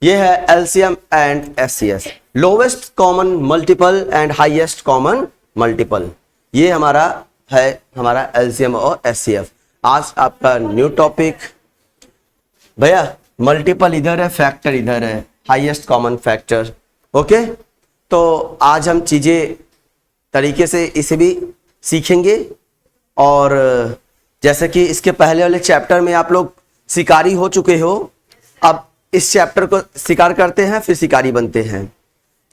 ये है LCM and HCF, lowest common multiple and highest common multiple. ये हमारा है हमारा एलसीएम और एचसीएफ। आज आपका न्यू टॉपिक भैया, मल्टीपल इधर है, फैक्टर इधर है, हाईएस्ट कॉमन फैक्टर। ओके, तो आज हम चीजें तरीके से इसे भी सीखेंगे। और जैसे कि इसके पहले वाले चैप्टर में आप लोग शिकारी हो चुके हो, अब इस चैप्टर को शिकार करते हैं फिर शिकारी बनते हैं।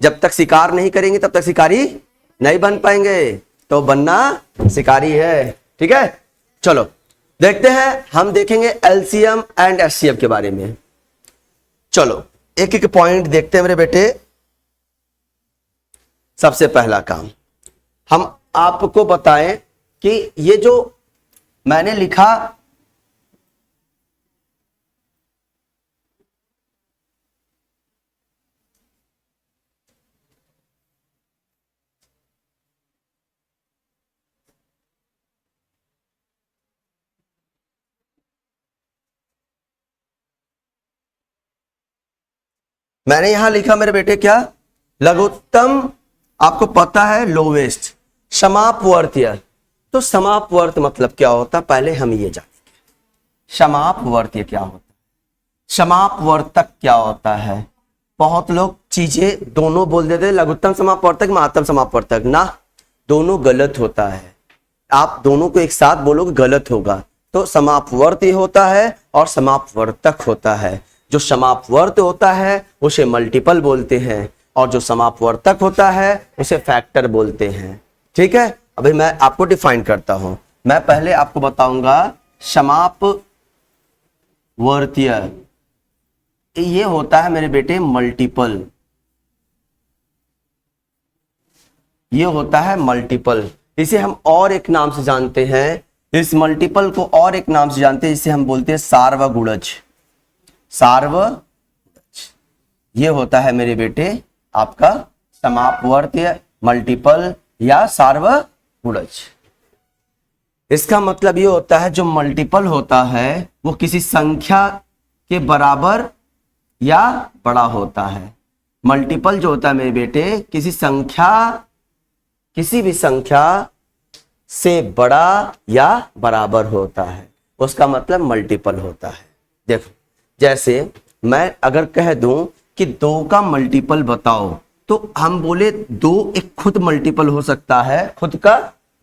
जब तक शिकार नहीं करेंगे तब तक शिकारी नहीं बन पाएंगे, तो बनना शिकारी है। ठीक है, चलो देखते हैं, हम देखेंगे एलसीएम एंड एचसीएफ के बारे में। चलो एक एक पॉइंट देखते हैं मेरे बेटे। सबसे पहला काम हम आपको बताएं कि ये जो मैंने लिखा मैंने यहां लिखा मेरे बेटे क्या, लघुत्तम आपको पता है लोवेस्ट, समापवर्तीय। तो समापवर्त मतलब क्या होता है, पहले हम ये जानेंगे। समापवर्तीय क्या होता है, समापवर्तक क्या होता है। बहुत लोग चीजें दोनों बोल देते हैं, लघुत्तम समापवर्तक महत्तम समापवर्तक, ना, दोनों गलत होता है। आप दोनों को एक साथ बोलोगे गलत होगा। तो समापवर्ती होता है और समापवर्तक होता है। जो समापवर्त होता है उसे मल्टीपल बोलते हैं और जो समापवर्तक होता है उसे फैक्टर बोलते हैं। ठीक है, अभी मैं आपको डिफाइन करता हूं। मैं पहले आपको बताऊंगा समापवर्तीय, ये होता है मेरे बेटे मल्टीपल, ये होता है मल्टीपल। इसे हम और एक नाम से जानते हैं, इस मल्टीपल को और एक नाम से जानते हैं, इसे हम बोलते हैं सार्वगुणज। सार्वगुणज ये होता है मेरे बेटे आपका समापवर्तीय मल्टीपल या सार्वगुणज। इसका मतलब ये होता है जो मल्टीपल होता है वो किसी संख्या के बराबर या बड़ा होता है। मल्टीपल जो होता है मेरे बेटे किसी संख्या, किसी भी संख्या से बड़ा या बराबर होता है, उसका मतलब मल्टीपल होता है। देखो, जैसे मैं अगर कह दूं कि 2 का मल्टीपल बताओ, तो हम बोले 2 एक खुद मल्टीपल हो सकता है, खुद का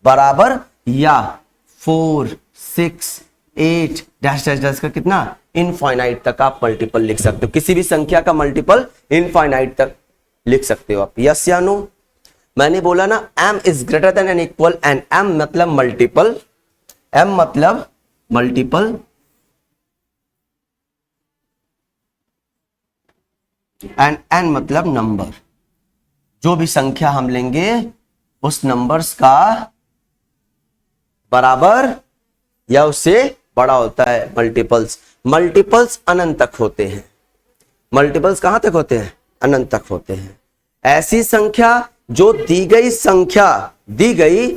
बराबर, या 4, 6, 8 डैश डैश डैश का कितना इनफाइनाइट तक आप मल्टीपल लिख सकते हो। किसी भी संख्या का मल्टीपल इनफाइनाइट तक लिख सकते हो आप। यस या नो? मैंने बोला ना m is greater than and equal, and m मतलब मल्टीपल, m मतलब मल्टीपल, एंड n मतलब नंबर। जो भी संख्या हम लेंगे उस नंबर्स का बराबर या उससे बड़ा होता है मल्टीपल्स। मल्टीपल्स अनंत तक होते हैं। मल्टीपल्स कहां तक होते हैं? अनंत तक होते हैं। ऐसी संख्या जो दी गई संख्या, दी गई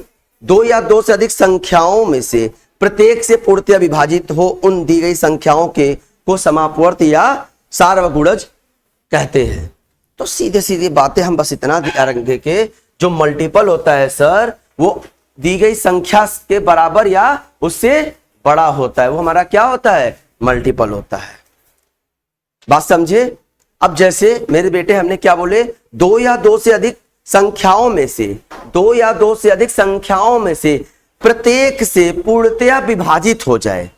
2 या 2 से अधिक संख्याओं में से प्रत्येक से पूर्णतया विभाजित हो, उन दी गई संख्याओं के को समापवर्त या सार्वगुणज कहते हैं। तो सीधे सीधे बातें हम बस इतना ध्यान रखेंगे कि जो मल्टीपल होता है सर, वो दी गई संख्या के बराबर या उससे बड़ा होता है, वो हमारा क्या होता है? मल्टीपल होता है। बात समझे? अब जैसे मेरे बेटे हमने क्या बोले, 2 या 2 से अधिक संख्याओं में से, 2 या 2 से अधिक संख्याओं में से प्रत्येक से पूर्णतया विभाजित हो जाए,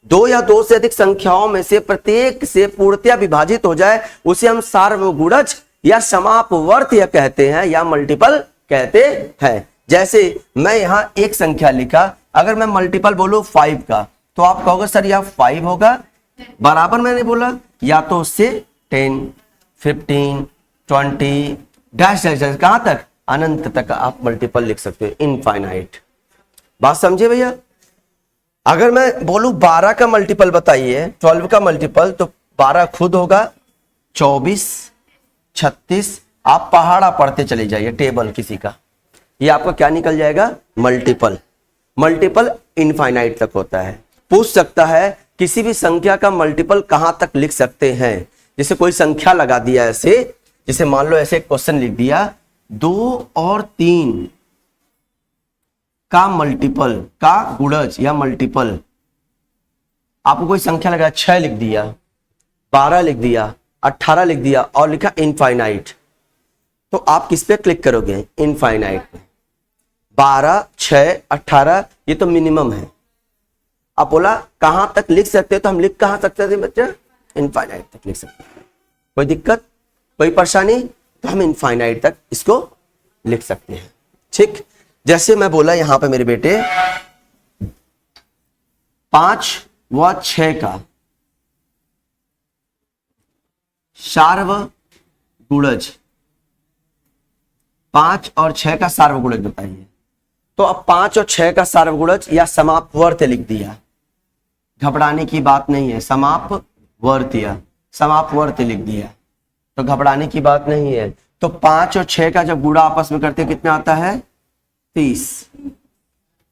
2 या 2 से अधिक संख्याओं में से प्रत्येक से पूर्णतया विभाजित हो जाए, उसे हम सार्वगुणज या समापवर्त या कहते हैं या मल्टीपल कहते हैं। जैसे मैं यहां एक संख्या लिखा, अगर मैं मल्टीपल बोलूं 5 का, तो आप कहोगे सर यह 5 होगा, बराबर मैंने बोला या तो उससे 10, 15, 20 डैश डैश डैश कहां तक? अनंत तक आप मल्टीपल लिख सकते हो, इनफाइनाइट। बात समझे भैया? अगर मैं बोलूं 12 का मल्टीपल बताइए, 12 का मल्टीपल, तो 12 खुद होगा 24, 36, आप पहाड़ा पढ़ते चले जाइए टेबल किसी का, ये आपका क्या निकल जाएगा? मल्टीपल। मल्टीपल इनफाइनाइट तक होता है। पूछ सकता है किसी भी संख्या का मल्टीपल कहां तक लिख सकते हैं? जैसे कोई संख्या लगा दिया ऐसे, जैसे मान लो ऐसे क्वेश्चन लिख दिया 2 और 3 का मल्टीपल का गुणज या मल्टीपल, आपको कोई संख्या लगा 6 लिख दिया, 12 लिख दिया, 18 लिख दिया और लिखा इनफाइनाइट, तो आप किस पे क्लिक करोगे? इनफाइनाइट पे। 12, 6, 18 ये तो मिनिमम है। आप बोला कहां तक लिख सकते हो, तो हम लिख कहां सकते थे बच्चा? इनफाइनाइट तक लिख सकते हैं। कोई दिक्कत, कोई परेशानी? तो हम इनफाइनाइट तक इसको लिख सकते हैं। ठीक, जैसे मैं बोला यहां पे मेरे बेटे 5 व 6 का सार्वगुणज, 5 और 6 का सार्वगुणज बताइए। तो अब 5 और 6 का सार्वगुणज या समापवर्त लिख दिया, घबराने की बात नहीं है। समापवर्त लिख दिया तो घबराने की बात नहीं है। तो 5 और 6 का जब गुणा आपस में करते कितना आता है? 30।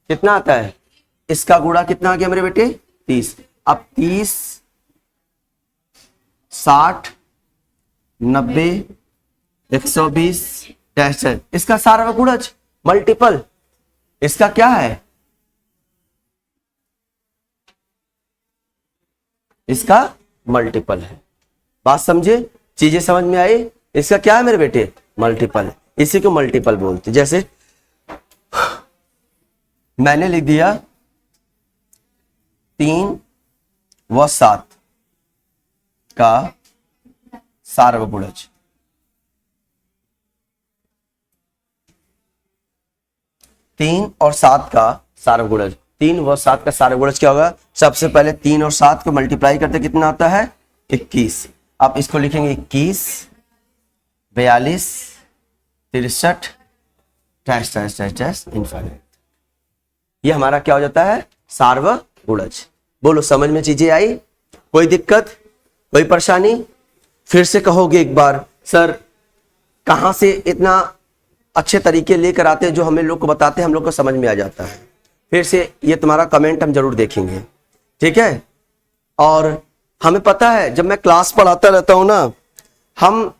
कितना आता है? इसका गुणा कितना आ गया मेरे बेटे? 30। अब 30, 60, 90, 120 डैश, इसका सार्वगुणज मल्टीपल, इसका क्या है? इसका मल्टीपल है। बात समझे? चीजें समझ में आई? इसका क्या है मेरे बेटे? मल्टीपल है। इसी को मल्टीपल बोलते। जैसे मैंने लिख दिया 3 व 7 का सार्वगुणज, 3 और 7 का सार्वगुणज। 3 व 7 का सार्वगुणज क्या होगा? सबसे पहले 3 और 7 को मल्टीप्लाई करते कितना आता है? 21। आप इसको लिखेंगे 21, 42, 63 dash dash dash dash infinite. ये हमारा क्या हो जाता है? सार्वगुणज। बोलो समझ में चीजें आई? कोई दिक्कत, कोई परेशानी? फिर से कहोगे एक बार, सर कहां से इतना अच्छे तरीके लेकर आते हैं जो हमें लोग को बताते हैं, हम लोग को समझ में आ जाता है। फिर से ये तुम्हारा कमेंट हम जरूर देखेंगे, ठीक है? और हमें पता है जब मैं क्लास पढ़ाता रहता हूं ना, हम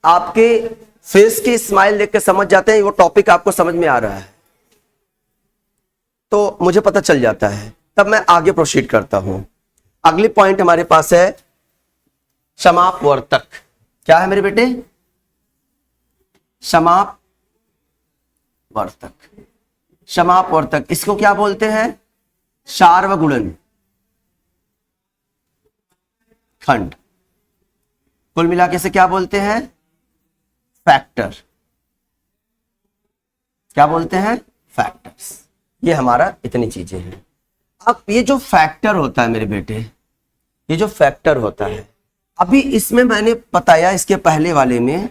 आपके फेस की स्माइल देख के समझ जाते हैं वो टॉपिक आपको समझ में आ रहा है, तो मुझे पता चल जाता है, तब मैं आगे प्रोसीड करता हूं। अगली पॉइंट हमारे पास है समापवर्तक। क्या है मेरे बेटे? समापवर्तक। समापवर्तक इसको क्या बोलते हैं? सार्वगुणन खंड। कुल मिलाके से क्या बोलते हैं? फैक्टर। क्या बोलते हैं? फैक्टर्स। ये हमारा इतनी चीजें हैं। अब ये जो फैक्टर होता है मेरे बेटे, ये जो फैक्टर होता है, अभी इसमें मैंने बताया इसके पहले वाले में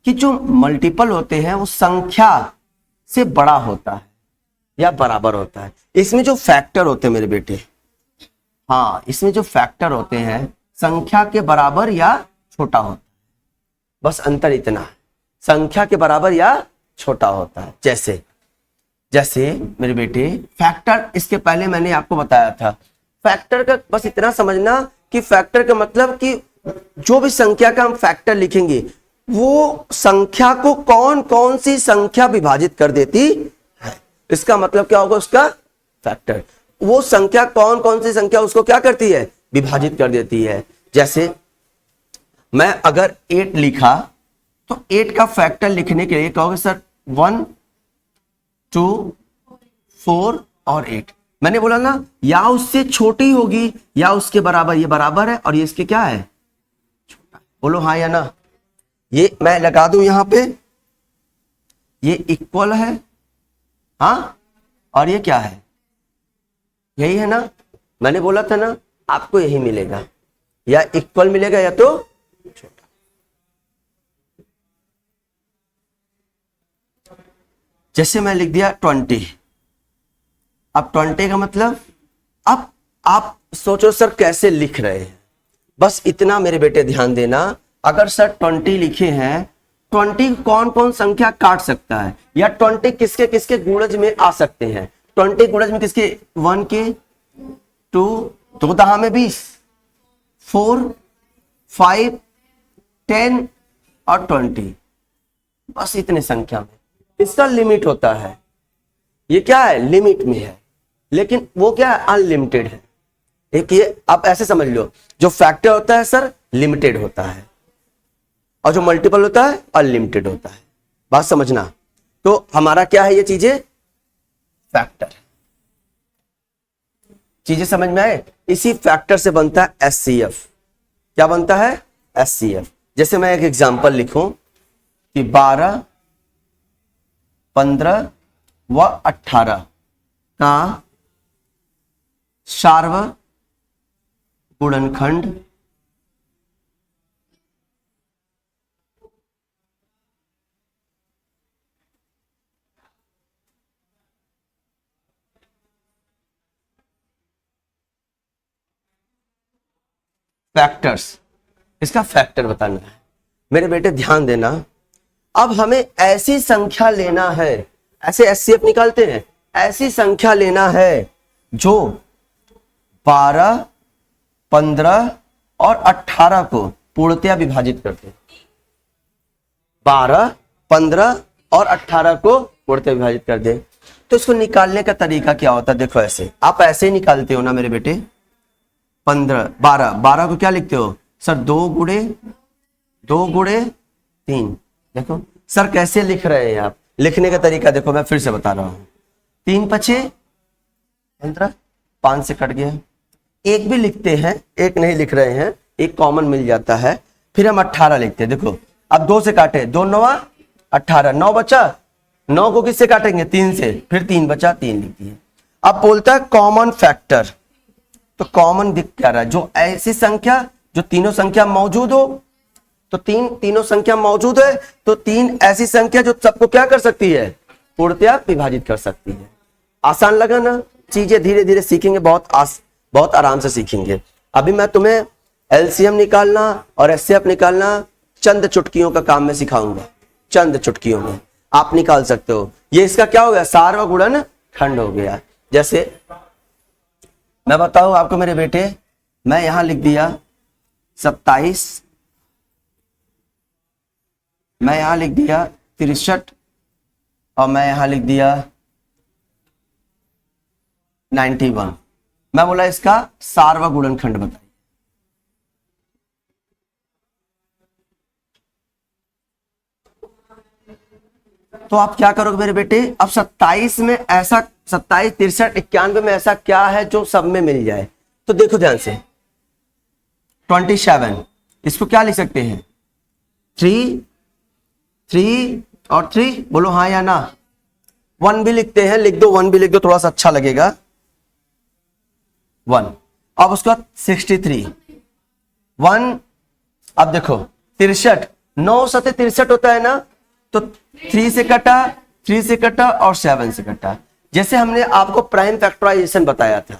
कि जो मल्टीपल होते हैं वो संख्या से बड़ा होता है या बराबर होता है। इसमें जो फैक्टर होते हैं मेरे बेटे, हाँ, इसमें जो फैक्टर होते हैं संख्या के बराबर या छोटा होता है। बस अंतर इतना है, संख्या के बराबर या छोटा होता है। जैसे जैसे मेरे बेटे फैक्टर, इसके पहले मैंने आपको बताया था फैक्टर का बस इतना समझना कि फैक्टर का मतलब कि जो भी संख्या का हम फैक्टर लिखेंगे वो संख्या को कौन कौन सी संख्या विभाजित कर देती है, इसका मतलब क्या होगा उसका फैक्टर। वो संख्या कौन कौन सी संख्या उसको क्या करती है? विभाजित कर देती है। जैसे मैं अगर 8 लिखा तो 8 का फैक्टर लिखने के लिए कहोगे सर 1, 2, 4 और 8। मैंने बोला ना या उससे छोटी होगी या उसके बराबर। ये बराबर है और ये इसके क्या है? छोटा। बोलो हाँ या ना। ये मैं लगा दूं यहां पे, ये इक्वल है, हाँ, और ये क्या है? यही है ना। मैंने बोला था ना आपको यही मिलेगा, या इक्वल मिलेगा या तो छोटा। जैसे मैं लिख दिया 20। अब 20 का मतलब, अब आप सोचो सर कैसे लिख रहे हैं, बस इतना मेरे बेटे ध्यान देना। अगर सर 20 लिखे हैं, 20 कौन कौन संख्या काट सकता है, या 20 किसके किसके गुणज में आ सकते हैं? 20 गुणज में किसके? 1 के, 2, 2 दहा में 20, 4, 5, 10 और 20, बस इतने संख्या में। इसका लिमिट होता है, ये क्या है, लिमिट में है, लेकिन वो क्या है, अनलिमिटेड है। एक ये आप ऐसे समझ लो, जो फैक्टर होता है सर लिमिटेड होता है, और जो मल्टीपल होता है अनलिमिटेड होता है। बात समझना। तो हमारा क्या है, ये चीजें फैक्टर, चीजें समझ में आए। इसी फैक्टर से बनता है एचसीएफ। क्या बनता है, एचसीएफ। जैसे मैं एक एग्जांपल लिखूं कि 12, 15 व 18 का सार्वगुणनखंड फैक्टर्स, इसका फैक्टर बताना है। मेरे बेटे ध्यान देना, अब हमें ऐसी संख्या लेना है, ऐसे एचसीएफ निकालते हैं, ऐसी संख्या लेना है जो 12, 15 और 18 को पूर्णतया विभाजित करते हैं। 12, 15 और 18 को पूर्णतया विभाजित कर दे। तो इसको निकालने का तरीका क्या होता है, देखो ऐसे, आप ऐसे ही निकालते हो ना मेरे बेटे। 15, 12 को क्या लिखते हो सर, 2 गुणे 3। देखो सर कैसे लिख रहे हैं आप, लिखने का तरीका देखो, मैं फिर से बता रहा हूं। 3 पचे 15, 5 से कट गया। एक भी लिखते हैं, एक नहीं लिख रहे हैं, एक कॉमन मिल जाता है। फिर हम 18 लिखते हैं। देखो अब 2 से काटे, 2 9 18, 9 बचा। 9 को किससे काटेंगे, 3 से, फिर 3 बचा, 3 लिख दिए। अब बोलता है कॉमन फैक्टर, तो कॉमन दिख क्या रहा है, जो ऐसी संख्या जो तीनों संख्या मौजूद हो, तो तीनों संख्या मौजूद है, तो 3 ऐसी संख्या जो सबको क्या कर सकती है, पूर्णतया विभाजित कर सकती है। आसान लगा ना, चीजें धीरे धीरे सीखेंगे, बहुत आराम से सीखेंगे। अभी मैं तुम्हें एलसीएम निकालना और एचसीएफ निकालना चंद चुटकियों का काम में सिखाऊंगा, चंद चुटकियों में आप निकाल सकते हो। ये इसका क्या हो गया, सार्वगुणनखंड हो गया। जैसे मैं बताऊं आपको मेरे बेटे, मैं यहां लिख दिया 27, मैं यहां लिख दिया 63 और मैं यहां लिख दिया 91। मैं बोला इसका सार्वगुणनखंड बताइए। तो आप क्या करोगे मेरे बेटे, अब 27 में ऐसा, 27, 63, 91 में ऐसा क्या है जो सब में मिल जाए। तो देखो ध्यान से, 27, इसको क्या लिख सकते हैं, 3 और 3, बोलो हाँ या ना। 1 भी लिखते हैं, लिख दो, 1 भी लिख दो, थोड़ा सा अच्छा लगेगा, 1। अब उसके बाद 63, 1। अब देखो 63, 9 सते 63 होता है ना, तो 3 से कटा, 3 से कटा और 7 से कटा। जैसे हमने आपको प्राइम फैक्टराइजेशन बताया था,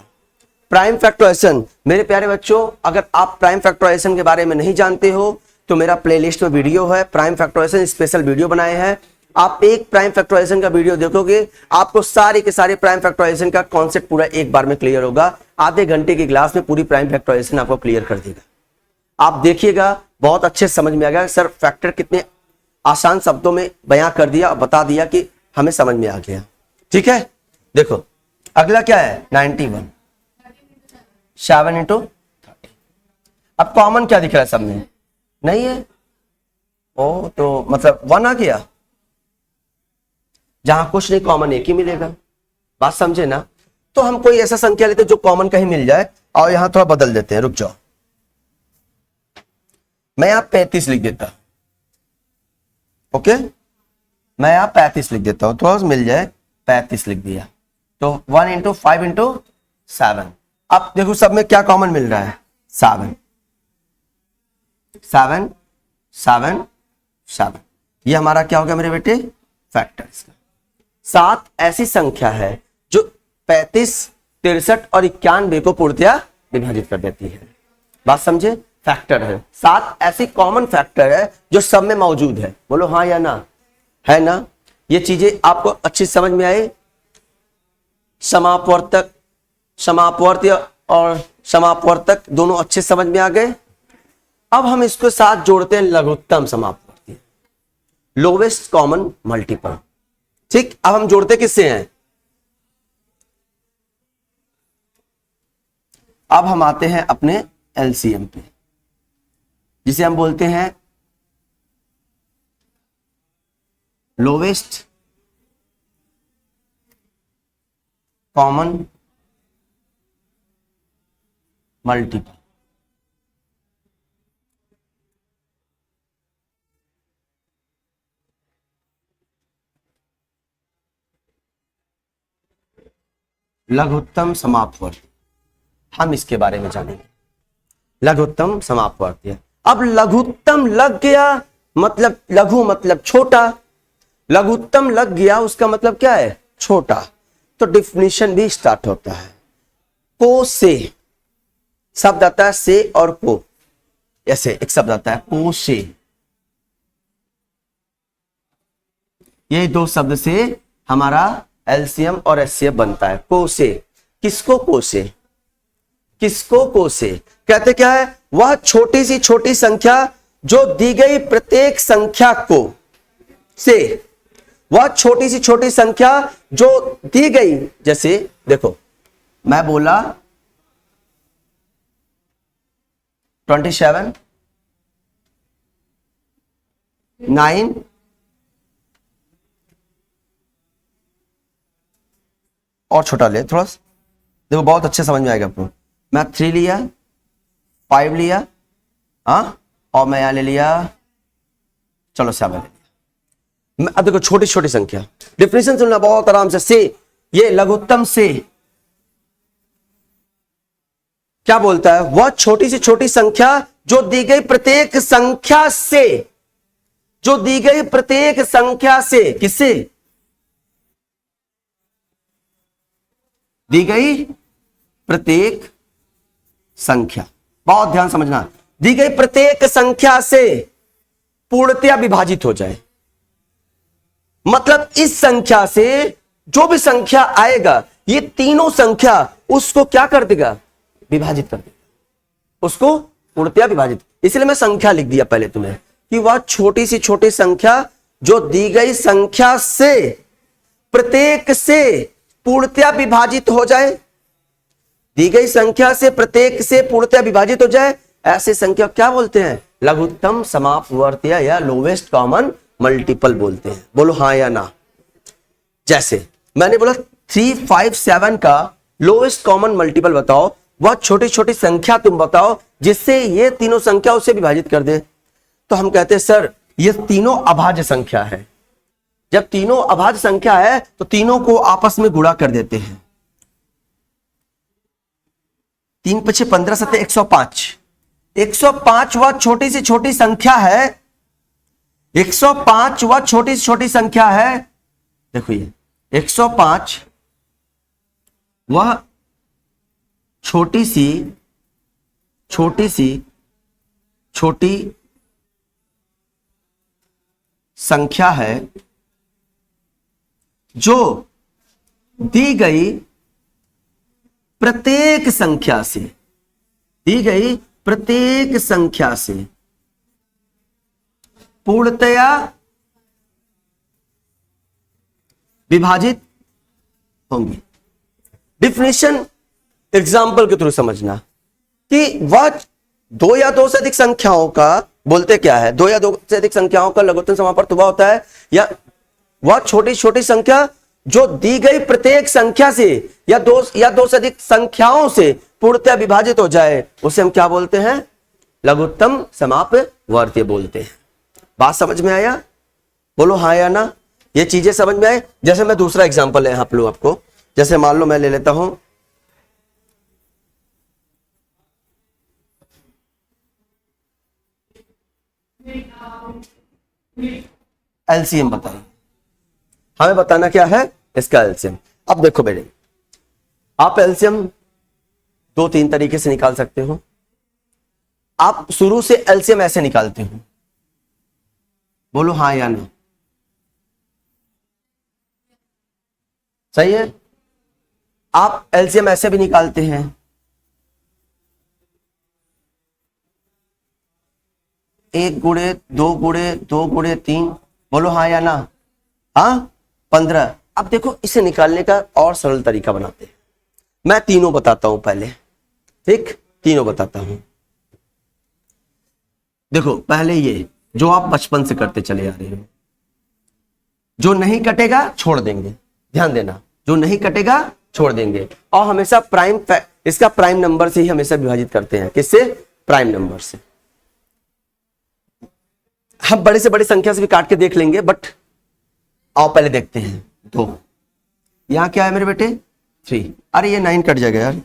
प्राइम फैक्टराइजेशन मेरे प्यारे बच्चों, अगर आप प्राइम फैक्टराइजेशन के बारे में नहीं जानते हो तो मेरा प्लेलिस्ट में वीडियो है, प्राइम फैक्टराइजेशन स्पेशल वीडियो बनाए हैं। आप एक प्राइम फैक्टराइजेशन का वीडियो देखोगे, आपको सारे के सारे प्राइम फैक्टराइजेशन का कॉन्सेप्ट पूरा एक बार में क्लियर होगा। आधे घंटे की क्लास में पूरी प्राइम फैक्टराइजेशन आपको क्लियर कर देगा। आप देखिएगा, बहुत अच्छे समझ में आ गया सर, फैक्टर कितने आसान शब्दों में बयां कर दिया, बता दिया कि हमें समझ में आ गया। ठीक है, देखो अगला क्या है, 91, 7 × 30। अब कॉमन क्या दिख रहा है, सब में नहीं है, ओ तो मतलब 1 आ गया, जहां कुछ नहीं कॉमन एक ही मिलेगा। बात समझे ना। तो हम कोई ऐसा संख्या लेते जो कॉमन कहीं मिल जाए, और यहां थोड़ा बदल देते हैं, रुक जाओ, मैं यहां 35 लिख देता, ओके, मैं यहां 35 लिख देता हूं, थोड़ा सा मिल जाए, 35 लिख दिया। तो 1 × 5 × 7। अब देखो सब में क्या कॉमन मिल रहा है, 7 7 7 7। ये हमारा क्या हो गया मेरे बेटे, फैक्टर इसका। 7 ऐसी संख्या है जो 35, 63 और 91 को पूर्णतया विभाजित कर देती है। बात समझे, फैक्टर है। 7 ऐसी कॉमन फैक्टर है जो सब में मौजूद है, बोलो हाँ या ना, है ना। ये चीजें आपको अच्छी समझ में आई। समापवर्तक, समापवर्ती और समापवर्तक दोनों अच्छे समझ में आ गए। अब हम इसके साथ जोड़ते हैं लघुत्तम समापवर्ती, लोवेस्ट कॉमन मल्टीपल। ठीक, अब हम जोड़ते किससे हैं? अब हम आते हैं अपने एलसीएम पे, जिसे हम बोलते हैं लोवेस्ट कॉमन मल्टीपल। लघुत्तम समापवर्ती, हम इसके बारे में जानेंगे। लघुत्तम समापवर्ती। अब लघुत्तम लग गया मतलब लघु मतलब छोटा, लघुत्तम लग गया उसका मतलब क्या है? छोटा। तो डिफिनीशन भी स्टार्ट होता है। को से शब्द आता है, से और को, ऐसे एक शब्द आता है को से। ये दो शब्द से हमारा एलसीएम और एचसीएफ बनता है। को से, किसको को से? किसको को से कहते क्या है? वह छोटी सी छोटी संख्या जो दी गई प्रत्येक संख्या को से, वह छोटी सी छोटी संख्या जो दी गई, जैसे देखो मैं बोला 27, 9, और छोटा ले थोड़ा सा, देखो बहुत अच्छे समझ में आएगा आपको। मैं 3 लिया, 5 लिया, और मैं यहां ले लिया, चलो 7 ले लिया। अब देखो छोटी छोटी संख्या, डिफिनेशन सुनना बहुत आराम से ये लघुत्तम से क्या बोलता है? वह छोटी सी छोटी संख्या जो दी गई प्रत्येक संख्या से, जो दी गई प्रत्येक संख्या से, किससे दी गई? प्रत्येक संख्या, बहुत ध्यान समझना, दी गई प्रत्येक संख्या से पूर्णतया विभाजित हो जाए। मतलब इस संख्या से जो भी संख्या आएगा, ये तीनों संख्या उसको क्या कर देगा? विभाजित कर देगा, उसको पूर्णतया विभाजित। इसलिए मैं संख्या लिख दिया पहले तुम्हें कि वह छोटी सी छोटी संख्या जो दी गई संख्या से प्रत्येक से पूर्णतया विभाजित हो जाए, दी गई संख्या से प्रत्येक से पूर्णतया विभाजित हो जाए, ऐसे संख्या क्या बोलते हैं? लघुत्तम समापवर्ती या लोवेस्ट कॉमन मल्टीपल बोलते हैं। बोलो हाँ या ना। जैसे मैंने बोला 3, 5, 7 का लोवेस्ट कॉमन मल्टीपल बताओ, वह छोटी छोटी संख्या तुम बताओ जिससे ये तीनों संख्या उसे विभाजित कर दे। तो हम कहते हैं सर ये तीनों अभाज्य संख्या है। जब तीनों अभाज्य संख्या है तो तीनों को आपस में गुणा कर देते हैं। 3 × 5 = 15, 7 = 105। 105 वह छोटी सी छोटी संख्या है, 105 वह छोटी सी छोटी संख्या है। देखो ये 105 वह छोटी सी छोटी संख्या है जो दी गई प्रत्येक संख्या से, दी गई प्रत्येक संख्या से पूर्णतया विभाजित होंगी। डिफिनेशन एग्जाम्पल के थ्रू समझना कि वह 2 या 2 से अधिक संख्याओं का बोलते क्या है? 2 या 2 से अधिक संख्याओं का लघुत्तम समापवर्ती वह होता है, या वह छोटी छोटी संख्या जो दी गई प्रत्येक संख्या से या 2 से अधिक संख्याओं से पूर्णतया विभाजित हो जाए, उसे हम क्या बोलते हैं? लघुत्तम समापवर्ती बोलते हैं। बात समझ में आया? बोलो हाँ या ना। ये चीजें समझ में आए? जैसे मैं दूसरा एग्जांपल है आप लोग आपको, जैसे मान लो मैं ले लेता हूं एलसीएम। बताइए हमें बताना क्या है इसका एलसीएम। अब देखो बेटे, आप एलसीएम 2-3 तरीके से निकाल सकते हो। आप शुरू से एलसीएम ऐसे निकालते हो, बोलो हाँ या ना। सही है। आप एलसीएम ऐसे भी निकालते हैं, 1 गुणे 2 गुणे 2 गुणे 3, बोलो हाँ या ना? हाँ, 15। अब देखो इसे निकालने का और सरल तरीका बनाते हैं। मैं तीनों बताता हूं पहले, ठीक, तीनों बताता हूं। देखो पहले ये जो आप बचपन से करते चले आ रहे हो, जो नहीं कटेगा छोड़ देंगे, ध्यान देना, जो नहीं कटेगा छोड़ देंगे। और हमेशा इसका प्राइम नंबर से ही हमेशा विभाजित करते हैं। किससे? प्राइम नंबर से। हम बड़े से बड़ी संख्या से भी काट के देख लेंगे, बट आओ पहले देखते हैं। 2, यहां क्या है मेरे बेटे? 3। अरे ये 9 कट जाएगा यार,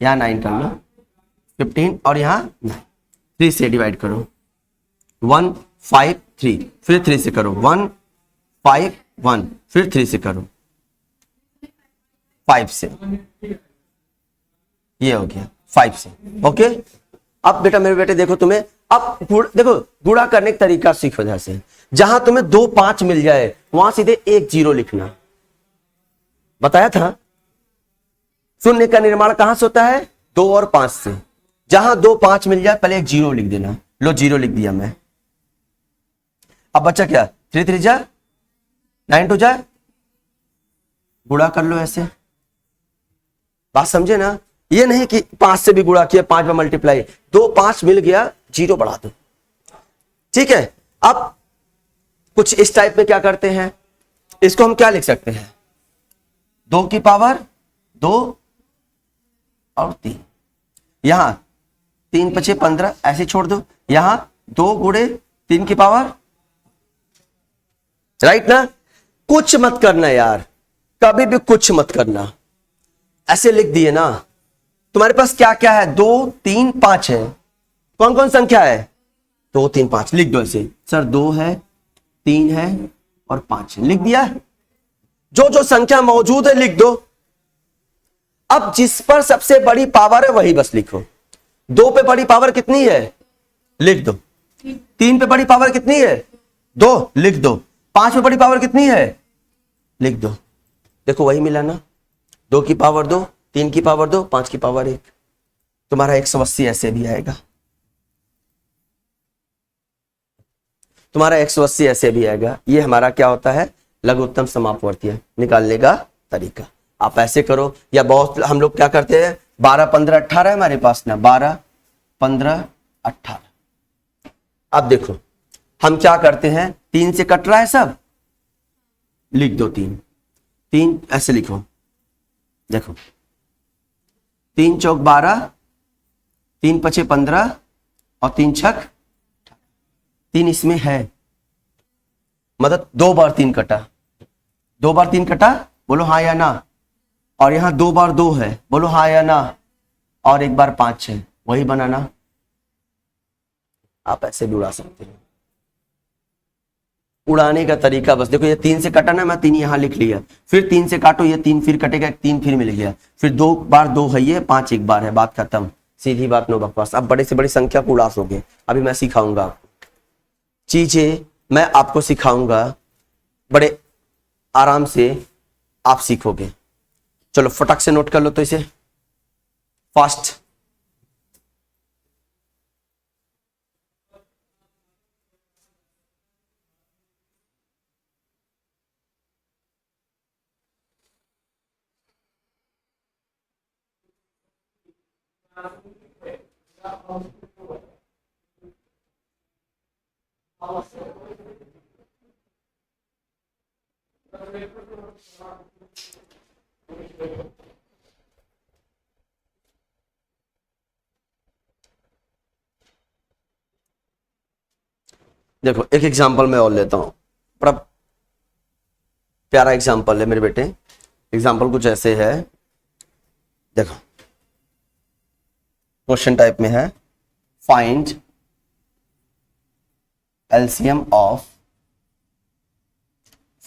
यहां 9 कर लो, 15 और यहां 9, 3 से डिवाइड करो, 1 5 3, फिर 3 से करो, 1 5 1, फिर 3 से करो, 5 से, ये हो गया 5 से। ओके, अब बेटा मेरे बेटे देखो, तुम्हें अब देखो गुणा करने का तरीका सीखो। जैसे जहां तुम्हें 2 5 मिल जाए वहां सीधे 1 0 लिखना, बताया था। शून्य का निर्माण कहां से होता है? 2 और 5 से। जहां 2 5 मिल जाए पहले 1 0 लिख देना। लो 0 लिख दिया मैं। अब बच्चा क्या? 3 3 जा 9 2 जा, गुणा कर लो ऐसे। बात समझे ना? ये नहीं कि 5 से भी गुणा किया, 5 में मल्टीप्लाई, 2 5 मिल गया 0 बढ़ा दो, ठीक है। अब कुछ इस टाइप में क्या करते हैं, इसको हम क्या लिख सकते हैं? 2 की पावर 2 और 3, यहां 3 5 15 ऐसे छोड़ दो, यहां 2 गुणे 3 की पावर, राइट ना? कुछ मत करना यार, कभी भी कुछ मत करना, ऐसे लिख दिए ना। तुम्हारे पास क्या क्या है? 2 3 5 है। कौन कौन संख्या है? 2 3 5, लिख दो ऐसे। सर 2 है, 3 है और 5 है, लिख दिया। जो जो संख्या मौजूद है लिख दो। अब जिस पर सबसे बड़ी पावर है वही बस लिखो। 2 पे बड़ी पावर कितनी है? लिख दो। 3 पे बड़ी पावर कितनी है? 2, लिख दो। 5 पे बड़ी पावर कितनी है? लिख दो। देखो वही मिला ना, 2 की पावर 2, 3 की पावर 2, 5 की पावर 1। तुम्हारा 180 ऐसे भी आएगा, तुम्हारा 180 ऐसे भी आएगा। ये हमारा क्या होता है? लघुत्तम समापवर्तीय निकालने का तरीका। आप ऐसे करो, या बहुत हम लोग क्या करते हैं, 12 15 18 है हमारे पास ना, 12 15 18। अब देखो हम क्या करते हैं, 3 से कट रहा है सब, लिख दो 3 3 ऐसे लिखो। देखो 3 चौक 12, 3 पचे 15 और 3 छक 3 इसमें है, मतलब 2 बार 3 कटा, 2 बार 3 कटा, बोलो हाँ या ना। और यहां 2 बार 2 है, बोलो हाँ या ना। और 1 बार 5 है, वही बनाना। आप ऐसे भी उड़ा सकते हैं। उड़ाने का तरीका बस देखो, ये 3 से कटा ना, मैं 3 यहां लिख लिया, फिर 3 से काटो, ये 3 फिर कटेगा, 3 फिर मिल गया, फिर 2 बार 2 है, ये 5 एक बार है, बात खत्म। सीधी बात, नो बकवास। अब बड़े से बड़ी संख्या को उड़ा सोगे। अभी मैं सिखाऊंगा आपको चीजें, मैं आपको सिखाऊंगा, बड़े आराम से आप सीखोगे। चलो फटाक से नोट कर लो तो इसे फास्ट। देखो एक एग्जांपल मैं और लेता हूं, बड़ा प्यारा एग्जांपल है मेरे बेटे। एग्जांपल कुछ ऐसे है, देखो क्वेश्चन टाइप में है, फाइंड एलसीएम ऑफ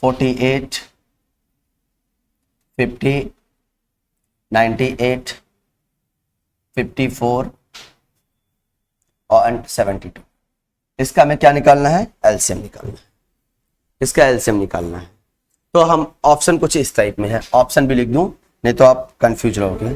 48 50 98 54 और 72। इसका हमें क्या निकालना है? एलसीएम निकालना है। इसका एलसीएम निकालना है। तो हम ऑप्शन कुछ इस टाइप में है, ऑप्शन भी लिख दूं नहीं तो आप कंफ्यूज रहोगे।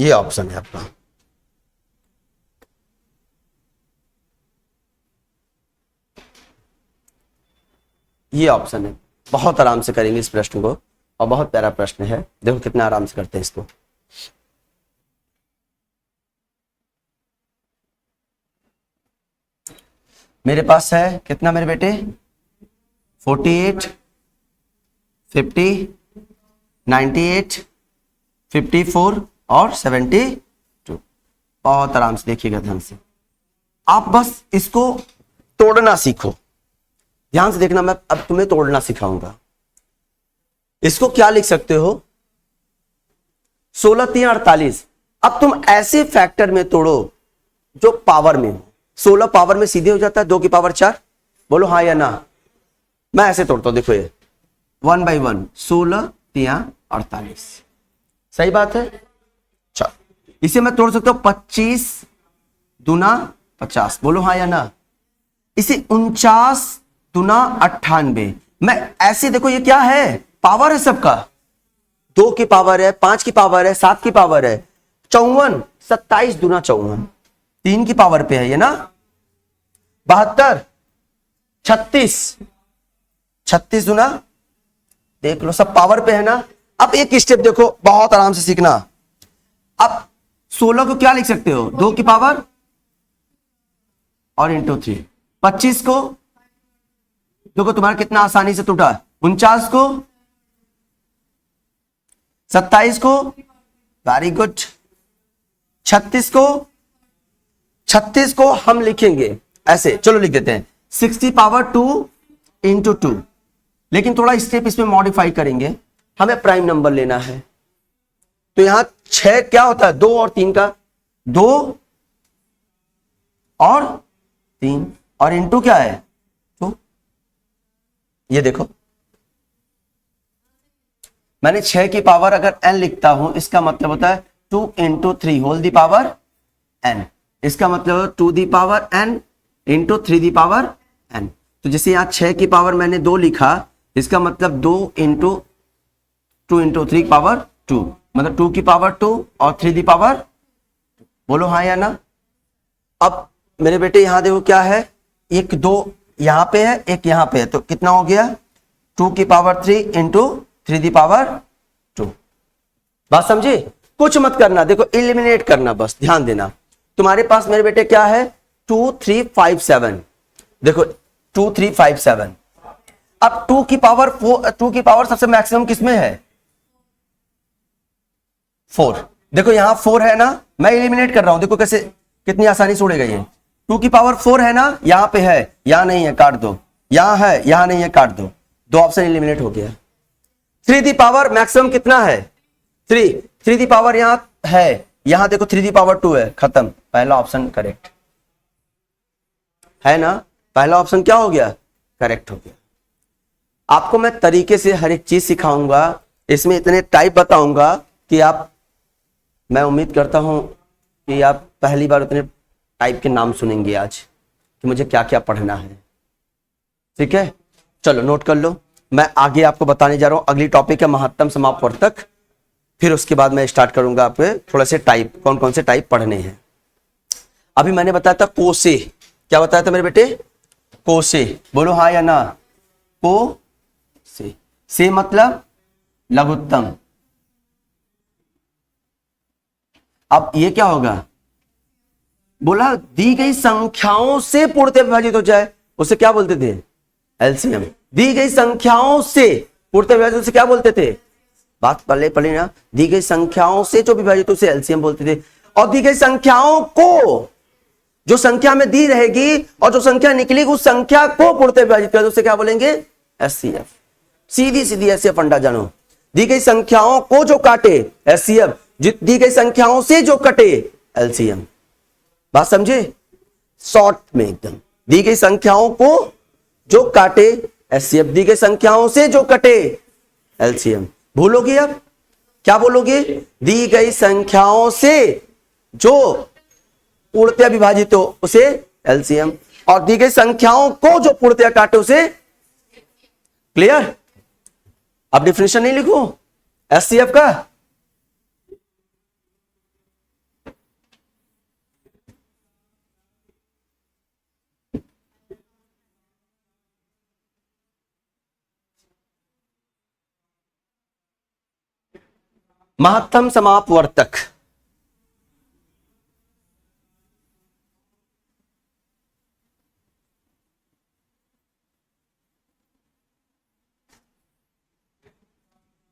ये ऑप्शन है आपका। ये ऑप्शन है। बहुत आराम से करेंगे इस प्रश्न को, और बहुत प्यारा प्रश्न है। देखो कितना आराम से करते हैं इसको। मेरे पास है कितना मेरे बेटे, 48, 50, 98, 54 और 72। बहुत आराम से देखिएगा ध्यान से, आप बस इसको तोड़ना सीखो। ध्यान से देखना, मैं अब तुम्हें तोड़ना सिखाऊंगा। इसको क्या लिख सकते हो, 16 3 48। अब तुम ऐसे फैक्टर में तोड़ो जो पावर में हो। 16 पावर में सीधे हो जाता है 2 की पावर 4। बोलो हाँ या ना। मैं ऐसे तोड़ता हूं, देखो ये 1 by 1, 16 3 48। सही बात है। चलो इसे मैं तोड़ सकता हूं 25 दूना 50। बोलो हाँ या ना। इसे 49 दूना 98। मैं ऐसे, देखो ये क्या है, पावर है सबका। 2 की पावर है, 5 की पावर है, 7 की पावर है, 54, 27 दूना 54, 3 की पावर पे है ये ना। 72, 36, 36 दूना, देख लो सब पावर पे है ना। अब एक स्टेप देखो, बहुत आराम से सीखना। अब 16 को क्या लिख सकते हो, 2 की पावर और इंटू 3। 25 को देखो तुम्हारा कितना आसानी से टूटा। 49 को, 27 को, वेरी गुड। 36 को हम लिखेंगे ऐसे, चलो लिख देते हैं 60 पावर 2 इंटू 2। लेकिन थोड़ा स्टेप इसमें मॉडिफाई करेंगे, हमें प्राइम नंबर लेना है। तो यहां 6 क्या होता है, 2 और 3 का, 2 और 3, और इंटू क्या है 2। ये देखो मैंने 6 की पावर अगर n लिखता हूं, इसका मतलब होता है 2 into 3 whole the power n। इसका मतलब 2 the power n into 3 the power n। तो जैसे यहां 6 की पावर मैंने 2 लिखा, इसका मतलब 2 इंटू 2 इंटू 3 पावर 2, मतलब 2 की पावर 2 और 3 दी पावर। बोलो हाँ या ना। अब मेरे बेटे यहां देखो क्या है, एक 2 यहां पे है, एक यहां पे है, तो कितना हो गया 2 की पावर 3 इंटू 3 दी पावर 2। बात समझे। कुछ मत करना, देखो एलिमिनेट करना, बस ध्यान देना। तुम्हारे पास मेरे बेटे क्या है 2 3 5 7। देखो 2 3 5 7। अब 2 की पावर 4, 2 की पावर सबसे मैक्सिमम किसमें है 4। देखो यहां 4 है ना, मैं एलिमिनेट कर रहा हूं, देखो कैसे कितनी आसानी से उड़ेगा ये। 2 की पावर 4 है ना, यहां पे है, यहां नहीं है, काट दो। यहां है, यहां नहीं है, काट दो। 2 ऑप्शन एलिमिनेट हो गया। 3 दी पावर मैक्सिमम कितना है 3। 3 दी पावर यहां है, यहां देखो 3 दी पावर 2 है, खत्म। पहला ऑप्शन करेक्ट है ना। पहला ऑप्शन क्या हो गया, करेक्ट हो गया। आपको मैं तरीके से हर एक चीज सिखाऊंगा, इसमें इतने टाइप बताऊंगा कि आप, मैं उम्मीद करता हूं कि आप पहली बार उतने टाइप के नाम सुनेंगे आज कि मुझे क्या क्या पढ़ना है। ठीक है, चलो नोट कर लो। मैं आगे आपको बताने जा रहा हूं, अगली टॉपिक है महत्तम समापवर्तक। फिर उसके बाद मैं स्टार्ट करूंगा आपके थोड़े से टाइप, कौन कौन से टाइप पढ़ने हैं। अभी मैंने बताया था कोसे, क्या बताया था मेरे बेटे, कोसे। बोलो हाँ या ना। कोसे, से मतलब लघुत्तम। अब ये क्या होगा, बोला दी गई संख्याओं से पूर्णतः विभाजित हो जाए, उसे क्या बोलते थे, एलसीएम। दी गई संख्याओं से पूर्णतः विभाजित, उसे क्या बोलते थे, बात पढ़े ना, दी गई संख्याओं से जो विभाजित उसे एलसीएम बोलते थे। और दी गई संख्याओं को, जो संख्या में दी रहेगी और जो संख्या निकलेगी उस संख्या को पूर्णतः विभाजित कर, उसे क्या बोलेंगे, एचसीएफ। सीधी सीधी ऐसे फंडा जानो। दी गई संख्याओं को जो काटे एचसीएफ, दी गई संख्याओं से जो कटे एलसीएम। बात समझे, शॉर्ट में एकदम। दी गई संख्याओं को जो काटे एचसीएफ, दी गई संख्याओं से जो कटे एलसीएम। भूलोगे अब क्या बोलोगे, दी गई संख्याओं से जो पूर्णतः विभाजित हो उसे एलसीएम, और दी गई संख्याओं को जो पूर्णतः काटे उसे। क्लियर। अब डिफिनेशन नहीं लिखूं एचसीएफ का, महत्तम समापवर्तक।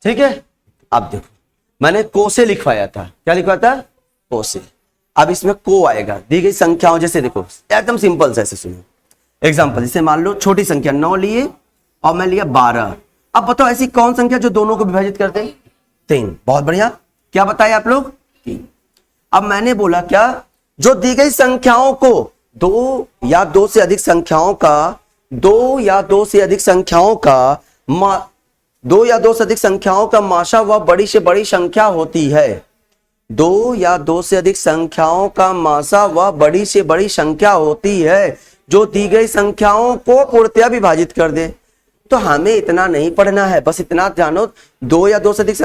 ठीक है, अब देखो मैंने को से लिखवाया था, क्या लिखवाया था, को से। अब इसमें को आएगा, दी गई संख्याओं, जैसे देखो एकदम सिंपल से ऐसे सुनो एग्जांपल, जैसे मान लो छोटी संख्या 9 लिए और मैं लिया 12। अब बताओ ऐसी कौन संख्या जो दोनों को विभाजित करते हैं, 3। बहुत बढ़िया, क्या बताए आप लोग, 3। अब मैंने बोला क्या, जो दी गई संख्याओं को दो या दो से अधिक संख्याओं का दो या दो से अधिक संख्याओं का माशा वह बड़ी से बड़ी संख्या होती है। दो या दो से अधिक संख्याओं का माशा वह बड़ी से बड़ी संख्या होती है जो दी गई संख्याओं को पूर्णतया विभाजित कर दे। तो हमें इतना नहीं पढ़ना है, बस इतना जानो, दो या दो से अधिक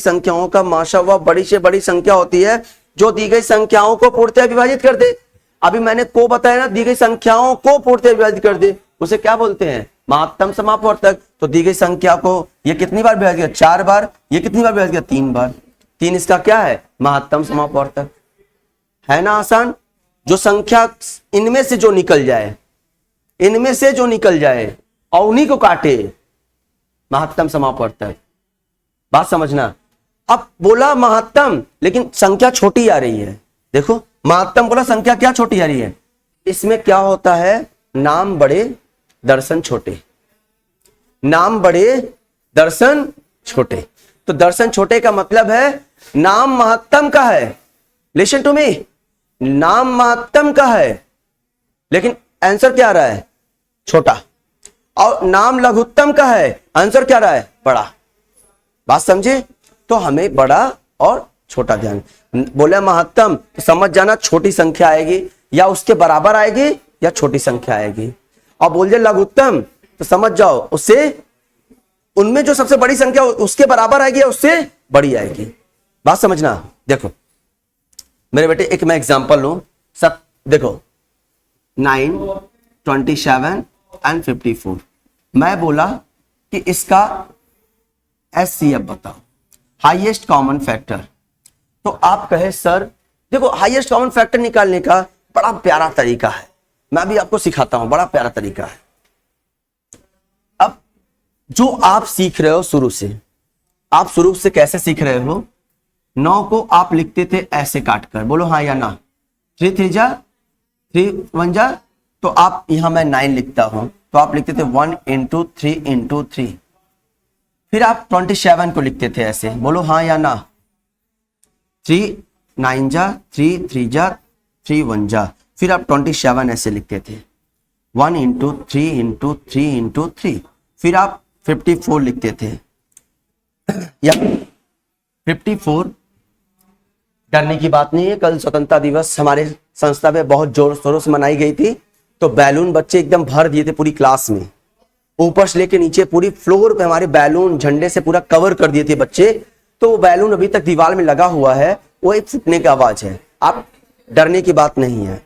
संख्याओं का माशा वह बड़ी से बड़ी संख्या होती है जो दी गई संख्याओं को पूर्णतया विभाजित कर दे। अभी मैंने को बताया ना, दी गई संख्याओं को पूर्णतया विभाजित कर दे, उसे क्या बोलते हैं, महत्तम समापवर्तक। तो दी गई संख्या को ये कितनी बार विभाजित किया, 4 बार, ये कितनी बार विभाजित किया, 3 बार। 3 इसका क्या है, महत्तम समापवर्तक। है ना आसान, जो संख्या इनमें से जो निकल जाए और उन्हीं को काटे, महत्तम समापवर्तक। बात समझना। अब बोला महत्तम, लेकिन संख्या छोटी आ रही है। देखो महत्तम बोला, संख्या क्या छोटी आ रही है, इसमें क्या होता है, नाम बड़े दर्शन छोटे, नाम बड़े दर्शन छोटे। तो दर्शन छोटे का मतलब है नाम महत्तम का है, लिसन टू मी, नाम महत्तम का है लेकिन आंसर क्या आ रहा है, छोटा। और नाम लघुत्तम का है, आंसर क्या आ रहा है, बड़ा। बात समझे, तो हमें बड़ा और छोटा ध्यान। बोले महत्तम तो समझ जाना छोटी संख्या आएगी या उसके बराबर आएगी या छोटी संख्या आएगी। और बोल दे लघुत्तम तो समझ जाओ उससे, उनमें जो सबसे बड़ी संख्या उसके बराबर आएगी या उससे बड़ी आएगी। बात समझना। देखो मेरे बेटे, एक मैं एग्जांपल लूं, सब देखो 9, 27 एंड 54। मैं बोला कि इसका HCF बताओ, हाईएस्ट कॉमन फैक्टर। तो आप कहे सर देखो हाईएस्ट कॉमन फैक्टर निकालने का बड़ा प्यारा तरीका है, मैं भी आपको सिखाता हूं, बड़ा प्यारा तरीका है। अब जो आप सीख रहे हो शुरू से, आप शुरू से कैसे सीख रहे हो, 9 को आप लिखते थे ऐसे काटकर, बोलो हाँ या ना, 3 3 जा 3 1 जा, तो आप यहां मैं 9 लिखता हूं, तो आप लिखते थे 1 into 3 into 3। फिर आप 27 को लिखते थे ऐसे, बोलो हाँ या ना, 3 9 जा 3 3 जा 3 1 जा। फिर आप 27 ऐसे लिखते थे, 1 into 3 into 3 into 3। फिर आप 54 लिखते थे, या 54 डरने की बात नहीं है। कल स्वतंत्रता दिवस हमारे संस्था में बहुत जोर शोरों से मनाई गई थी, तो बैलून बच्चे एकदम भर दिए थे पूरी क्लास में, ऊपर से लेके नीचे पूरी फ्लोर पे हमारे बैलून झंडे से पूरा कवर कर दिए थे बच्चे। तो वो बैलून अभी तक दीवार में लगा हुआ है, वो एक फूटने की आवाज है, आप डरने की बात नहीं है,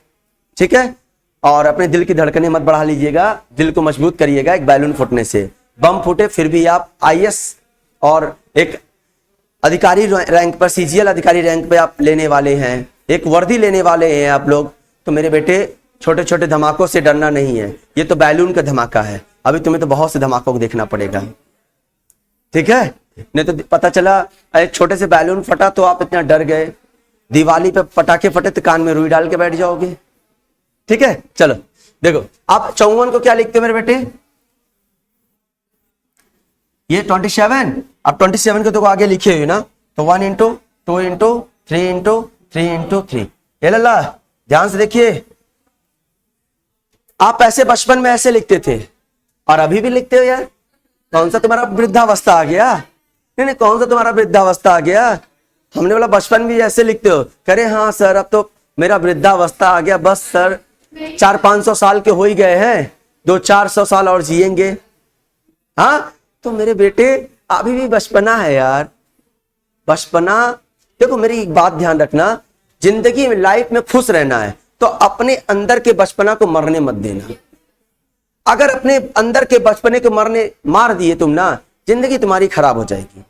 ठीक है। और अपने दिल की धड़कनें मत बढ़ा लीजिएगा, दिल को मजबूत करिएगा। एक बैलून फूटने से बम फूटे फिर भी आप IAS और एक अधिकारी रैंक पर, CGL अधिकारी रैंक पे आप लेने वाले हैं, एक वर्दी लेने वाले हैं आप लोग। तो मेरे बेटे छोटे छोटे धमाकों से डरना नहीं है, ये तो बैलून का धमाका है। अभी तुम्हें तो बहुत से धमाकों को देखना पड़ेगा, ठीक है। नहीं तो पता चला एक छोटे से बैलून फटा तो आप इतना डर गए, दिवाली पे पटाखे फटे तो कान में रुई डाल के बैठ जाओगे, ठीक है। चलो देखो आप 54 को क्या लिखते हो मेरे बेटे, ये 27। अब 27 को तो आगे लिखे हुए ना, तो 1 into 2 into 3 into 3 into 3। ये लल्ला ध्यान से देखिए, आप ऐसे बचपन में ऐसे लिखते थे और अभी भी लिखते हो यार। कौन सा तुम्हारा वृद्धावस्था आ गया, नहीं कौन सा तुम्हारा वृद्धावस्था आ गया। हमने बोला बचपन भी ऐसे लिखते हो, करे हाँ सर अब तो मेरा वृद्धावस्था आ गया, बस सर 400-500 साल के हो ही गए हैं, 200-400 साल और जिएंगे। हाँ तो मेरे बेटे अभी भी बचपना है यार, बचपना। देखो मेरी एक बात ध्यान रखना, जिंदगी में लाइफ में खुश रहना है तो अपने अंदर के बचपना को मरने मत देना। अगर अपने अंदर के बचपने को मार दिए तुम ना, जिंदगी तुम्हारी खराब हो जाएगी।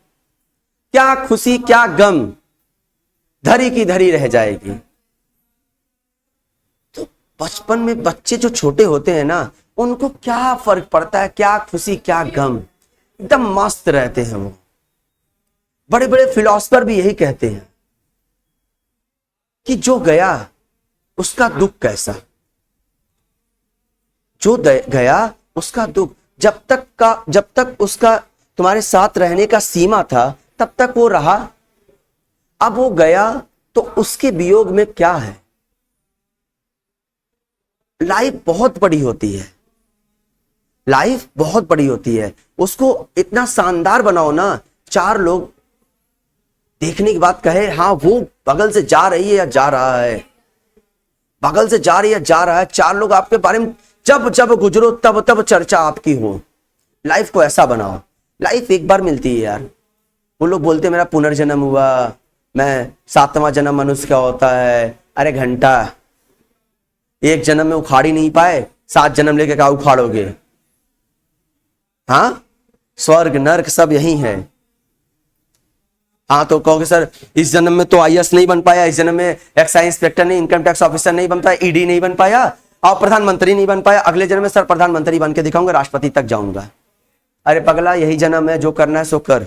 क्या खुशी क्या गम, धरी की धरी रह जाएगी। तो बचपन में बच्चे जो छोटे होते हैं ना, उनको क्या फर्क पड़ता है, क्या खुशी क्या गम, एकदम मस्त रहते हैं वो। बड़े बड़े फिलोसफर भी यही कहते हैं कि जो गया उसका दुख कैसा, जो गया उसका दुख, जब तक उसका तुम्हारे साथ रहने का सीमा था तब तक वो रहा, अब वो गया तो उसके वियोग में क्या है। लाइफ बहुत बड़ी होती है, लाइफ बहुत बड़ी होती है, उसको इतना शानदार बनाओ ना, चार लोग देखने के बाद कहे हाँ वो बगल से जा रही है या जा रहा है, बगल से जा रही है जा रहा है, चार लोग आपके बारे में जब जब गुजरो तब तब चर्चा आपकी हो। लाइफ को ऐसा बनाओ, लाइफ एक बार मिलती है यार। वो लोग बोलते हैं मेरा पुनर्जन्म हुआ, मैं 7वां जन्म मनुष्य का होता है। अरे घंटा, एक जन्म में उखाड़ ही नहीं पाए, 7 जन्म लेके क्या उखाड़ोगे। हाँ, स्वर्ग नर्क सब यही है। हाँ तो कहोगे सर इस जन्म में तो आईएएस नहीं बन पाया, इस जन्म में एक्साइज इंस्पेक्टर नहीं, इनकम टैक्स ऑफिसर नहीं बन पाया, ईडी नहीं बन पाया और प्रधानमंत्री नहीं बन पाया, अगले जन्म में सर प्रधानमंत्री बन के दिखाऊंगा, राष्ट्रपति तक जाऊंगा। अरे पगला, यही जन्म है, जो करना है सो कर,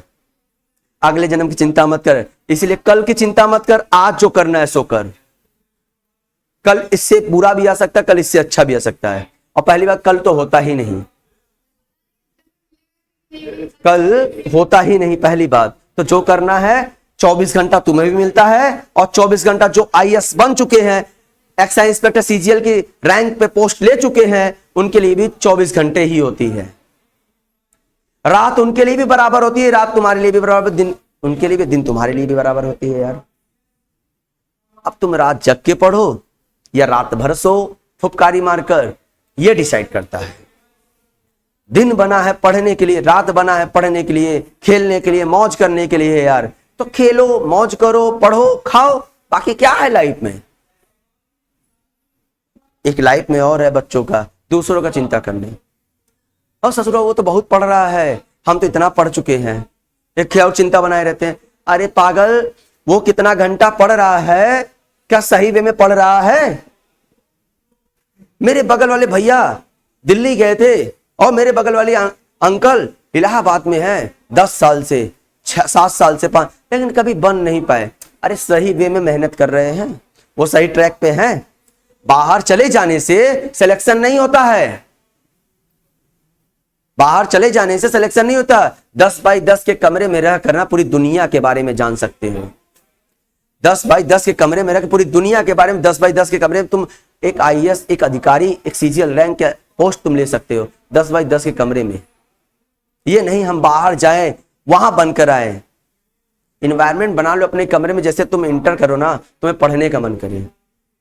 अगले जन्म की चिंता मत कर। इसीलिए कल की चिंता मत कर, आज जो करना है सो कर। कल इससे बुरा भी आ सकता है, कल इससे अच्छा भी आ सकता है, और पहली बात कल तो होता ही नहीं, कल होता ही नहीं पहली बात। तो जो करना है 24 घंटा तुम्हें भी मिलता है, और 24 घंटा जो आईएएस बन चुके हैं, एक्साइज इंस्पेक्टर सीजीएल की रैंक पे पोस्ट ले चुके हैं, उनके लिए भी 24 घंटे ही होती है। रात उनके लिए भी बराबर होती है, रात तुम्हारे लिए भी बराबर, दिन उनके लिए भी, दिन तुम्हारे लिए भी बराबर होती है यार। अब तुम रात जग के पढ़ो या रात भर सो फुफकारी मारकर, यह डिसाइड करता है। दिन बना है पढ़ने के लिए, रात बना है पढ़ने के लिए, खेलने के लिए, मौज करने के लिए यार। तो खेलो, मौज करो, पढ़ो, खाओ, बाकी क्या है लाइफ में। एक लाइफ में और है बच्चों का, दूसरों का चिंता करने। और ससुरा वो तो बहुत पढ़ रहा है, हम तो इतना पढ़ चुके हैं, एक क्या चिंता बनाए रहते हैं। अरे पागल, वो कितना घंटा पढ़ रहा है, क्या सही वे में पढ़ रहा है। मेरे बगल वाले भैया दिल्ली गए थे, और मेरे बगल वाली अंकल इलाहाबाद में है 10 साल से, 7 साल से 5, लेकिन कभी बन नहीं पाए। अरे सही वे में मेहनत कर रहे हैं, वो सही ट्रैक पे हैं। बाहर चले जाने से सिलेक्शन नहीं होता है, बाहर चले जाने से सिलेक्शन नहीं होता। 10 बाई 10 के कमरे में रह करना पूरी दुनिया के बारे में जान सकते हो। 10 बाई 10 के कमरे में रह पूरी दुनिया के बारे में, 10 बाई 10 के कमरे में तुम एक आईएएस, एक अधिकारी, एक सीजीएल रैंक के पोस्ट तुम ले सकते हो 10 बाई 10 के कमरे में। ये नहीं हम बाहर जाएं वहां बनकर आए। इन्वायरमेंट बना लो अपने कमरे में, जैसे तुम इंटर करो ना, तुम्हें पढ़ने का मन करे,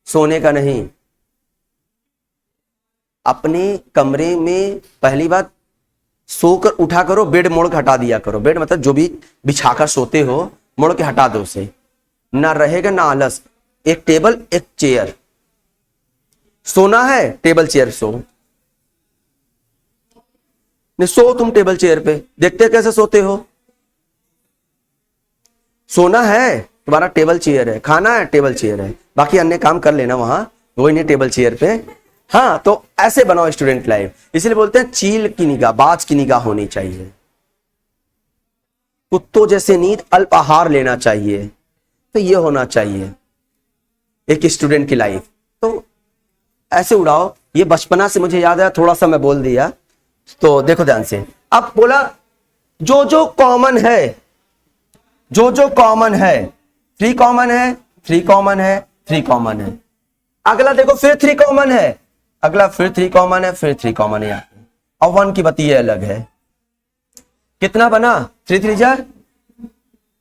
सोने का नहीं। अपने कमरे में पहली बात सोकर उठा करो, बेड मोड़ के हटा दिया करो। बेड मतलब जो भी बिछाकर सोते हो, मोड़ के हटा दो उसे, ना रहेगा ना आलस। एक टेबल एक चेयर, सोना है टेबल चेयर सो, नहीं सो तुम टेबल चेयर पे, देखते कैसे सोते हो। सोना है तुम्हारा टेबल चेयर है, खाना है टेबल चेयर है, बाकी अन्य काम कर लेना वहां, वो नहीं टेबल चेयर पे। हाँ तो ऐसे बनाओ स्टूडेंट लाइफ। इसलिए बोलते हैं चील की निगाह, बाज की निगाह होनी चाहिए। कुत्तों जैसे नींद, अल्प आहार लेना चाहिए, तो ये होना चाहिए एक स्टूडेंट की लाइफ। तो ऐसे उड़ाओ। ये बचपना से मुझे याद आया, थोड़ा सा मैं बोल दिया, तो देखो ध्यान से। अब बोला जो जो कॉमन है, जो जो कॉमन है, 3 कॉमन है, 3 कॉमन है, 3 कॉमन है। अगला देखो फिर 3 कॉमन है, अगला फिर 3 कॉमन है, फिर 3 कॉमन है। और 1 की बत्ती अलग है। कितना बना 3 3 जा।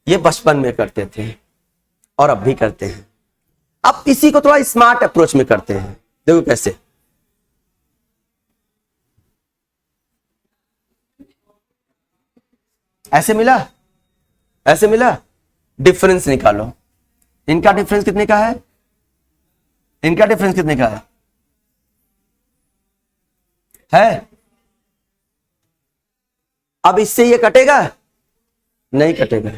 ये बचपन में करते थे और अब भी करते हैं। अब इसी को थोड़ा स्मार्ट अप्रोच में करते हैं। देखो कैसे, ऐसे मिला, ऐसे मिला, डिफरेंस निकालो। इनका डिफरेंस कितने का है, इनका डिफरेंस कितने का है? अब इससे ये कटेगा नहीं, कटेगा।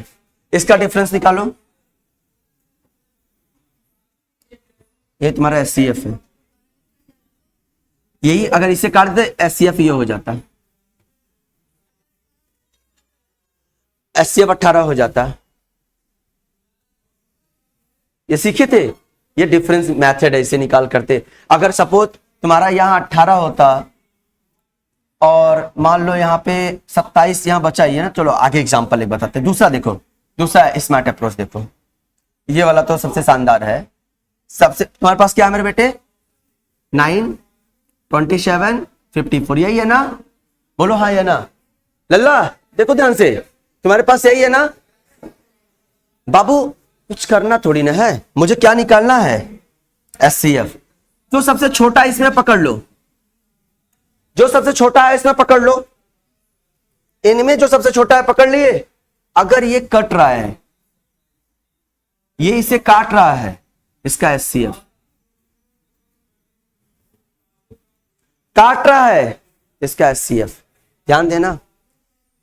इसका डिफरेंस निकालो, ये तुम्हारा HCF है, यही अगर इसे काट दे HCF ये हो जाता है, HCF 18 हो जाता है। ये सीखे थे, ये डिफरेंस मेथड है, इसे निकाल करते। अगर सपोज तुम्हारा यहां 18 होता और मान लो यहाँ पे 27 यहाँ बचा ही है ना, चलो आगे एग्जांपल एक बताते हैं। दूसरा देखो, दूसरा स्मार्ट अप्रोच देखो, ये वाला तो सबसे शानदार है। सबसे तुम्हारे पास क्या है मेरे बेटे, 9, 27, 54, यही है ना, बोलो हाँ या ना। लल्ला देखो ध्यान से, तुम्हारे पास यही है ना बाबू, कुछ करना थोड़ी ना है, मुझे क्या निकालना है, HCF। जो सबसे छोटा इसमें पकड़ लो, जो सबसे छोटा है इसमें पकड़ लो, इनमें जो सबसे छोटा है पकड़ लिए। अगर ये कट रहा है, ये इसे काट रहा है, इसका HCF काट रहा है, इसका HCF। ध्यान देना,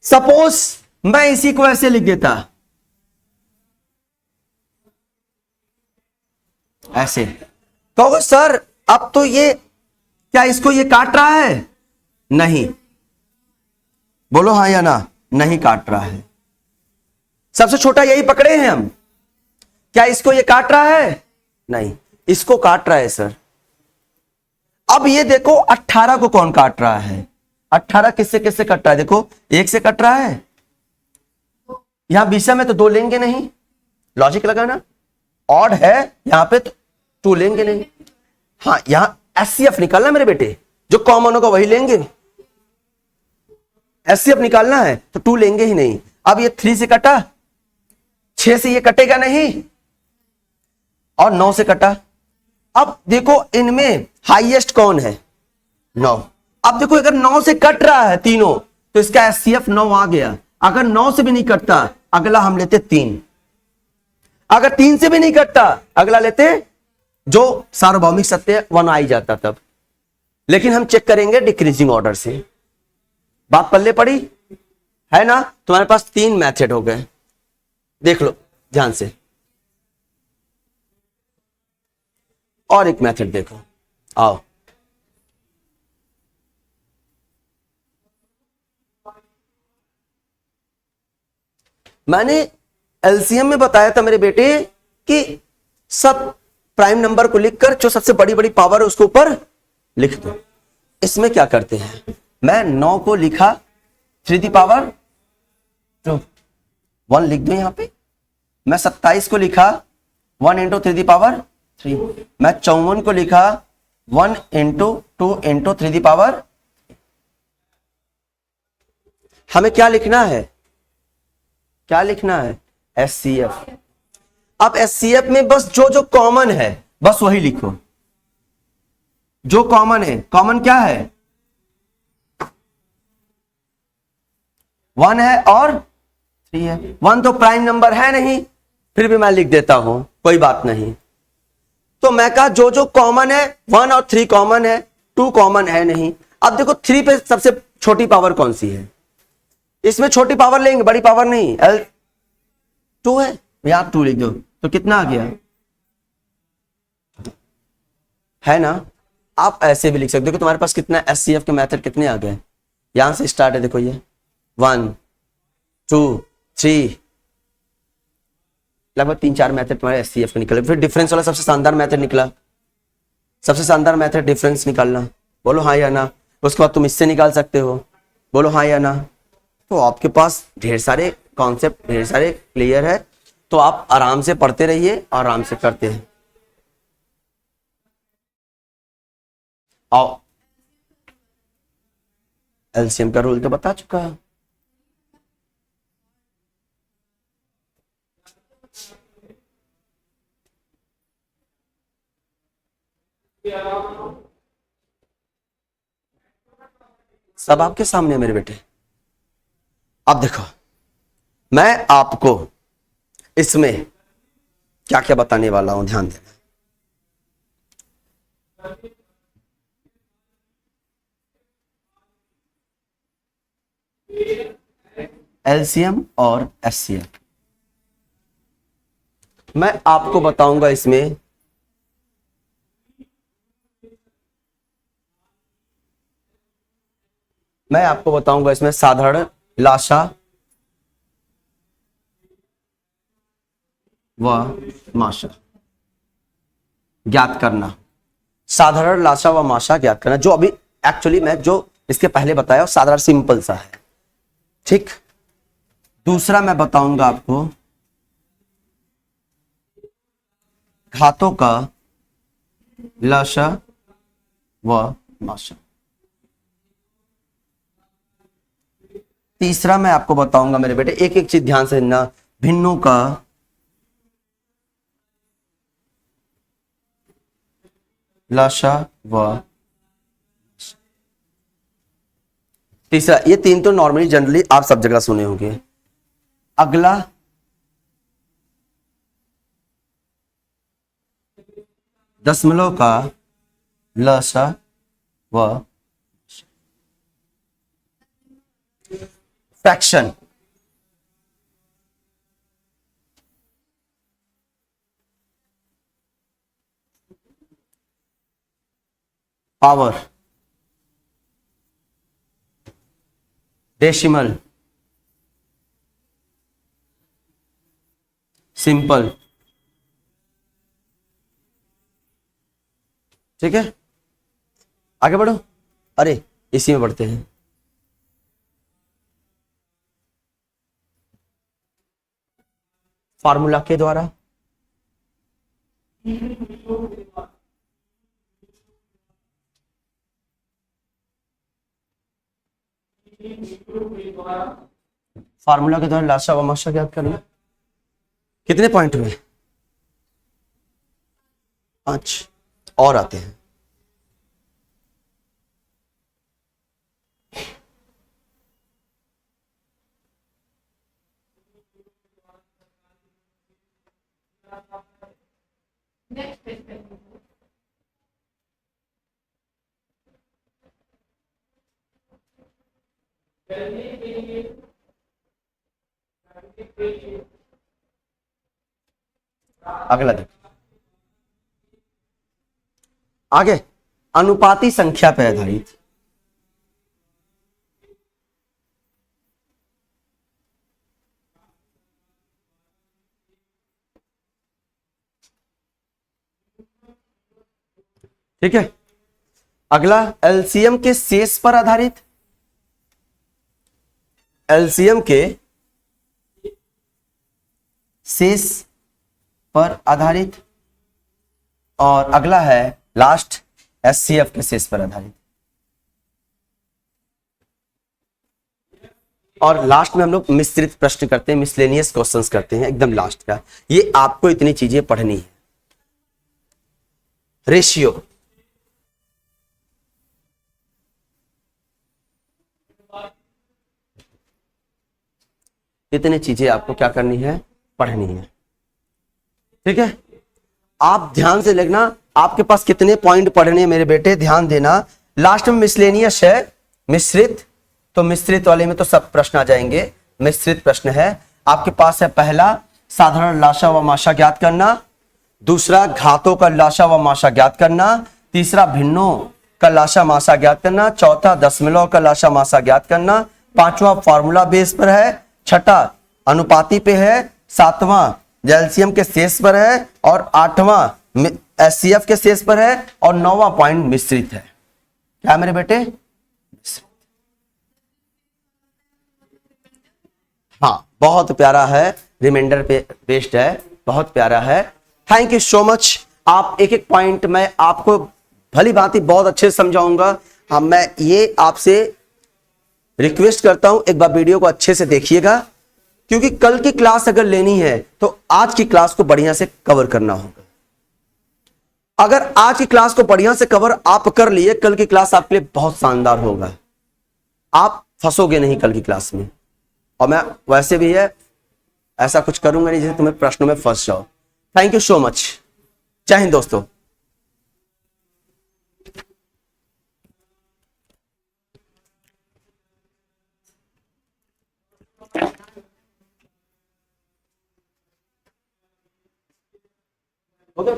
सपोज मैं इसी को ऐसे लिख देता, ऐसे, कहोगे सर अब तो ये क्या इसको ये काट रहा है, नहीं, बोलो हाँ या ना, नहीं काट रहा है। सबसे छोटा यही पकड़े हैं हम, क्या इसको ये काट रहा है, नहीं, इसको काट रहा है सर। अब ये देखो 18 को कौन काट रहा है, 18 किससे किससे कट रहा है, देखो 1 से कट रहा है, यहां बीच में तो 2 लेंगे नहीं, लॉजिक लगा ना, ऑड है यहां पे तो 2 लेंगे नहीं। हाँ यहां HCF निकालना मेरे बेटे, जो कॉमन होगा वही लेंगे, HCF निकालना है तो 2 लेंगे ही नहीं। अब ये 3 से कटा, 6 से ये कटेगा नहीं, और 9 से कटा। अब देखो इनमें हाईएस्ट कौन है, 9। अब देखो अगर 9 से कट रहा है तीनों, तो इसका HCF 9 आ गया। अगर 9 से भी नहीं कटता, अगला हम लेते 3। अगर 3 से भी नहीं कटता, अगला लेते जो सार्वभौमिक सत्य है 1 आ ही जाता तब। लेकिन हम चेक करेंगे डिक्रीजिंग ऑर्डर से। बात पल्ले पड़ी है ना। तुम्हारे पास 3 मेथड हो गए, देख लो ध्यान से। और एक मेथड देखो, आओ। मैंने एलसीएम में बताया था मेरे बेटे कि सब प्राइम नंबर को लिखकर जो सबसे बड़ी बड़ी पावर है उसके ऊपर लिख दो। इसमें क्या करते हैं, मैं 9 को लिखा 3 दी पावर 1 लिख दो यहां पे। मैं 27 को लिखा 1 इंटू 3 दी पावर 3। मैं 54 को लिखा 1 इंटू 2 इंटू 3 दी पावर। हमें क्या लिखना है, क्या लिखना है, HCF। अब HCF में बस जो जो कॉमन है बस वही लिखो। जो कॉमन है, कॉमन क्या है, 1 है और 3 है। 1 तो प्राइम नंबर है नहीं, फिर भी मैं लिख देता हूं, कोई बात नहीं। तो मैं कहा जो जो कॉमन है, 1 और 3 कॉमन है, 2 कॉमन है नहीं। अब देखो 3 पे सबसे छोटी पावर कौन सी है, इसमें छोटी पावर लेंगे, बड़ी पावर नहीं। L2 है, यहां 2 लिख दो तो कितना आ गया, है ना। आप ऐसे भी लिख सकते हो कि तुम्हारे पास कितना HCF के मेथड कितने आ गए। यहां से स्टार्ट है, देखो ये 1 2 3, लगभग 3-4 मेथड तुम्हारे HCF के निकले। फिर डिफरेंस वाला सबसे शानदार मेथड निकला। सबसे शानदार मेथड डिफरेंस निकालना, बोलो हाँ या ना। उसके बाद तुम इससे निकाल सकते हो, बोलो हाँ या ना। तो आपके पास ढेर सारे कॉन्सेप्ट, ढेर सारे क्लियर है। तो आप आराम से पढ़ते रहिए, आराम से करते हैं। आओ, एलसीएम का रूल तो बता चुका है। सब आपके सामने मेरे बेटे। अब देखो मैं आपको इसमें क्या क्या बताने वाला हूं, ध्यान देना। एलसीएम और एचसीएफ, मैं आपको बताऊंगा इसमें साधारण लाशा व माशा ज्ञात करना। साधारण लाशा व माशा ज्ञात करना, जो अभी एक्चुअली मैं जो इसके पहले बताया साधारण सिंपल सा है। ठीक, दूसरा मैं बताऊंगा आपको घातों का लाशा व माशा। तीसरा मैं आपको बताऊंगा मेरे बेटे, एक एक चीज ध्यान से सुनना, भिन्नों का लाशा व तीसरा, ये तीन तो नॉर्मली जनरली आप सब जगह सुने होंगे। अगला दशमलव का लसा व फ्रैक्शन। Power, decimal, simple. ठीक है, आगे बढ़ो। अरे इसी में बढ़ते हैं। फार्मूला के द्वारा लाशा व माशा ज्ञात करना। कितने पॉइंट हुए? 5 और आते हैं। अगला देखो, आगे अनुपाती संख्या पर आधारित। ठीक है, अगला एलसीएम के शेष पर आधारित। एलसीएम के शेष पर आधारित। और अगला है लास्ट एचसीएफ के शेष पर आधारित। और लास्ट में हम लोग मिश्रित प्रश्न करते हैं, मिसलेनियस क्वेश्चंस करते हैं एकदम लास्ट का। ये आपको इतनी चीजें पढ़नी है। रेशियो, इतनी चीजें आपको क्या करनी है, पढ़नी है। ठीक है, आप ध्यान से लिखना, आपके पास कितने पॉइंट पढ़ने हैं मेरे बेटे, ध्यान देना। लास्ट में मिसलेनियस है, मिश्रित, तो मिश्रित वाले में तो सब प्रश्न आ जाएंगे। मिश्रित प्रश्न है आपके पास है, पहला साधारण लाशा व माशा ज्ञात करना, दूसरा घातों का लाशा व माशा ज्ञात करना, तीसरा भिन्नों का लाशा माशा ज्ञात करना, चौथा दशमलव का लाशा माशा ज्ञात करना, पांचवा फार्मूला बेस पर है, छठा अनुपाती पे है, सातवां एलसीएम के शेष पर है, और आठवां एचसीएफ के शेष पर है, और नौवां पॉइंट मिश्रित है। क्या मेरे बेटे? हाँ, बहुत प्यारा है, रिमाइंडर पे बेस्ड है, बहुत प्यारा है। Thank you so much. आप एक एक पॉइंट मैं आपको भली भांति बहुत अच्छे से समझाऊंगा। हाँ, मैं ये आपसे रिक्वेस्ट करता हूं एक बार वीडियो को अच्छे से देखिएगा, क्योंकि कल की क्लास अगर लेनी है तो आज की क्लास को बढ़िया से कवर करना होगा। अगर आज की क्लास को बढ़िया से कवर आप कर लिए, कल की क्लास आपके लिए बहुत शानदार होगा। आप फंसोगे नहीं कल की क्लास में। और मैं वैसे भी है ऐसा कुछ करूंगा नहीं जिससे तुम्हें प्रश्नों में फंस जाओ। Thank you so much. जय हिंद दोस्तों। हो गया?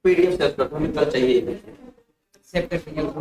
PDF सेव करता हूँ, कल चाहिए। सेव करते हैं।